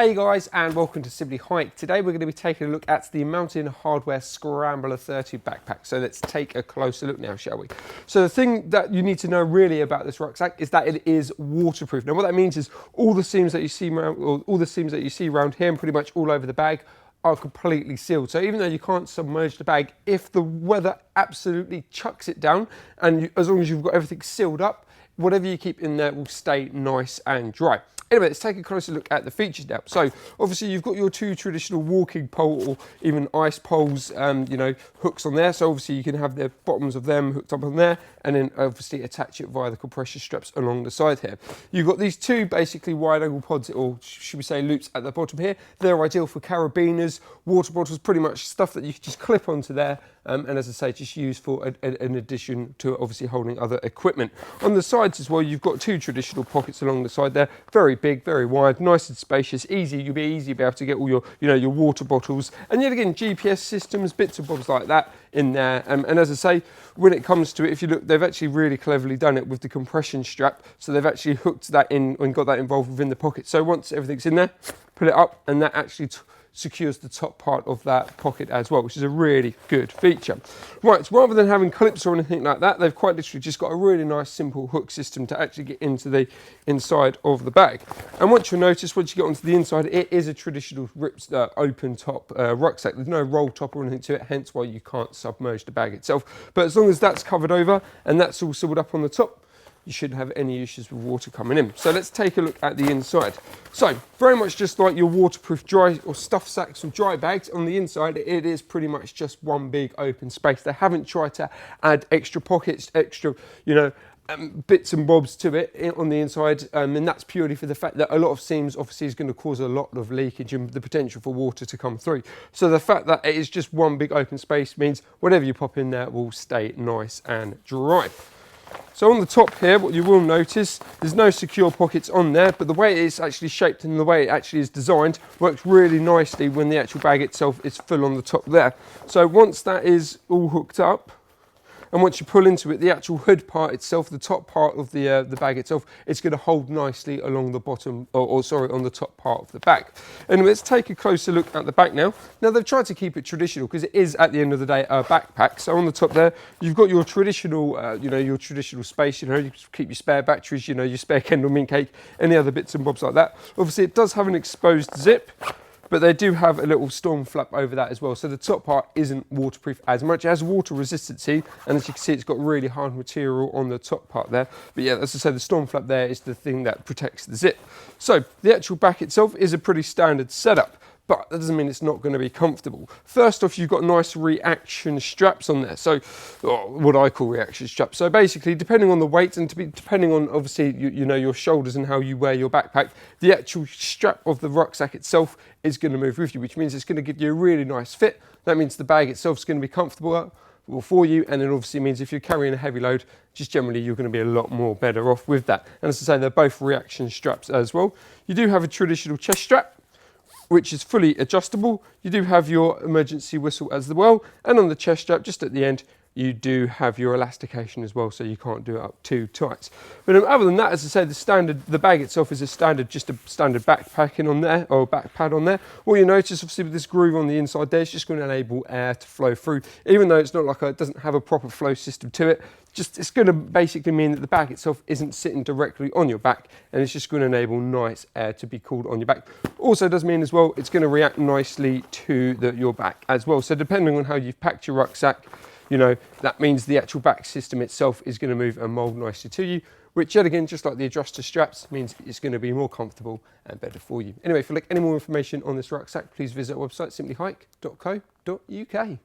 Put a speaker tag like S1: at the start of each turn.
S1: Hey guys, and welcome to Simply Hike. Today we're going to be taking a look at the Mountain Hardwear Scrambler 30 backpack. So let's take a closer look now, shall we? So the thing that you need to know really about this rucksack is that it is waterproof. Now what that means is all the seams that you see around here and pretty much all over the bag are completely sealed. So even though you can't submerge the bag, if the weather absolutely chucks it down, and as long as you've got everything sealed up, whatever you keep in there will stay nice and dry. Anyway, let's take a closer look at the features now. So obviously you've got your two traditional walking pole or even ice poles, hooks on there. So obviously you can have the bottoms of them hooked up on there and then obviously attach it via the compression straps along the side here. You've got these two basically wide angle pods, or should we say loops at the bottom here. They're ideal for carabiners, water bottles, pretty much stuff that you can just clip onto there. And as I say, just used for an addition to obviously holding other equipment. On the sides as well, you've got two traditional pockets along the side there. Very big, very wide, nice and spacious, easy. You'll be able to get all your, your water bottles. And yet again, GPS systems, bits and bobs like that in there. And as I say, when it comes to it, if you look, they've actually really cleverly done it with the compression strap. So they've actually hooked that in and got that involved within the pocket. So once everything's in there, put it up and that actually secures the top part of that pocket as well, which is a really good feature. Right, so rather than having clips or anything like that, they've quite literally just got a really nice simple hook system to actually get into the inside of the bag. And once you'll notice, once you get onto the inside, it is a traditional open top rucksack. There's no roll top or anything to it, hence why you can't submerge the bag itself. But as long as that's covered over and that's all sealed up on the top, you shouldn't have any issues with water coming in. So let's take a look at the inside. So very much just like your waterproof dry or stuff sacks or dry bags, on the inside it is pretty much just one big open space. They haven't tried to add extra pockets, extra bits and bobs to it on the inside, and that's purely for the fact that a lot of seams obviously is going to cause a lot of leakage and the potential for water to come through. So the fact that it is just one big open space means whatever you pop in there will stay nice and dry. So on the top here, what you will notice, there's no secure pockets on there, but the way it's actually shaped and the way it actually is designed works really nicely when the actual bag itself is full on the top there. So once that is all hooked up, and once you pull into it, the actual hood part itself, the top part of the bag itself, it's going to hold nicely along the bottom, on the top part of the bag. And let's take a closer look at the back now. Now they've tried to keep it traditional because it is at the end of the day a backpack. So on the top there, you've got your traditional, your traditional space. You keep your spare batteries, your spare Kendall mint cake, any other bits and bobs like that. Obviously, it does have an exposed zip, but they do have a little storm flap over that as well. So the top part isn't waterproof as much. It has water resistancy, and as you can see, it's got really hard material on the top part there. But yeah, as I said, the storm flap there is the thing that protects the zip. So the actual back itself is a pretty standard setup, but that doesn't mean it's not going to be comfortable. First off, you've got nice reaction straps on there. So what I call reaction straps. So basically, depending on the weight and depending on obviously your shoulders and how you wear your backpack, the actual strap of the rucksack itself is going to move with you, which means it's going to give you a really nice fit. That means the bag itself is going to be comfortable for you, and it obviously means if you're carrying a heavy load, just generally you're going to be a lot more better off with that. And as I say, they're both reaction straps as well. You do have a traditional chest strap, which is fully adjustable. You do have your emergency whistle as well, and on the chest strap just at the end you do have your elastication as well, so you can't do it up too tight. But other than that, as I say, the bag itself is just a standard backpacking on there, or back pad on there. What you notice obviously with this groove on the inside there, it's just going to enable air to flow through, even though it's not like it doesn't have a proper flow system to it. It's going to basically mean that the bag itself isn't sitting directly on your back, and it's just going to enable nice air to be cooled on your back. Also does mean as well, it's going to react nicely to your back as well. So depending on how you've packed your rucksack, that means the actual back system itself is going to move and mold nicely to you, which yet again, just like the adjuster straps, means it's going to be more comfortable and better for you. Anyway, if you'd like any more information on this rucksack, please visit our website, simplyhike.co.uk.